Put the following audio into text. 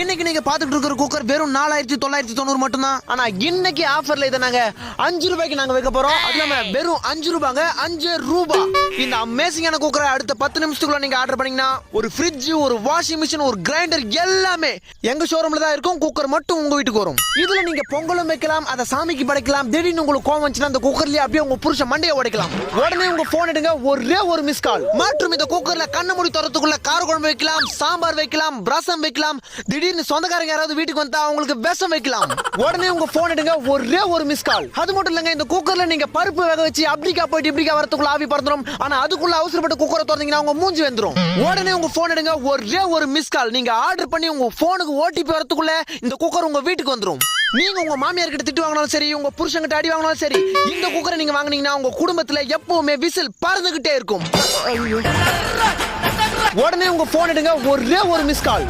இன்னைக்கு நீங்க பாத்துட்டு இருக்கிற குக்கர் வெறும் 4990 மட்டும் தான். ஆனா இன்னைக்கு ஆஃபர்ல இதை நாங்க 5 ரூபாய்க்கு நாங்க வைக்க போறோம். அது இல்லாம வெறும் 5 ரூபாங்க, 5 ரூபாய். இந்த அமேசிங்கான குக்கரை அடுத்த 10 நிமிஷத்துக்குள்ள நீங்க ஆர்டர் பண்ணீங்கன்னா ஒரு ஃப்ரிட்ஜ், ஒரு வாஷிங் மிஷின், ஒரு கிரைண்டர் எல்லாமே எங்க ஷோரூம்ல தான் இருக்கும். குக்கர் மட்டும் உங்க வீட்டுக்கு வரும். இதுல நீங்க பொங்கலும் வைக்கலாம், அதை சாமிக்கு படைக்கலாம். திடீர்னு உங்களுக்கு கோவம் வந்துச்சுன்னா அந்த குக்கர்லயே அப்படியே உங்க புருஷ மண்டையை உடைக்கலாம். உடனே உங்க போன் எடுங்க, ஒரே ஒரு மிஸ் கால். மற்றும் இந்த குக்கர்ல கண்ண மூடி தரத்துக்குள்ள கார குழம்பு வைக்கலாம், சாம்பார் வைக்கலாம், ரசம் வைக்கலாம். திடீர்னு சொந்தக்காரங்க யாராவது வீட்டுக்கு வந்தா அவங்களுக்கு விஷம் வைக்கலாம். உடனே உங்க போன் எடுங்க, ஒரே ஒரு மிஸ் கால். அது மட்டும் இல்லங்க, இந்த குக்கர்ல நீங்க பருப்பு வேக வச்சு அப்படிக்கா போயிட்டு இப்படிக்கா வரதுக்குள்ள ஆவி பறந்துரும். ஆனா அதுக்குள்ள அவசரப்பட்டு குக்கரை திறந்தீங்கன்னா உங்க மூஞ்சி வந்துரும். உடனே உங்க போன் எடுங்க, ஒரே ஒரு மிஸ் கால். நீங்க ஆர்டர் பண்ணி உங்க போனுக்கு ஓடிபி வரதுக்குள்ள இந்த குக்கர் உங்க வீட்டுக்கு வந்துரும். நீங்க உங்க மாமியார் கிட்ட திட்டு வாங்கினாலும் சரி, உங்க புருஷன் கிட்ட அடி வாங்கினாலும் சரி, இந்த குக்கரை நீங்க வாங்குனீங்கன்னா உங்க குடும்பத்துல எப்பவுமே விசில் பறந்துகிட்டே இருக்கும். உடனே உங்க போன் எடுங்க, ஒரே ஒரு மிஸ் கால்.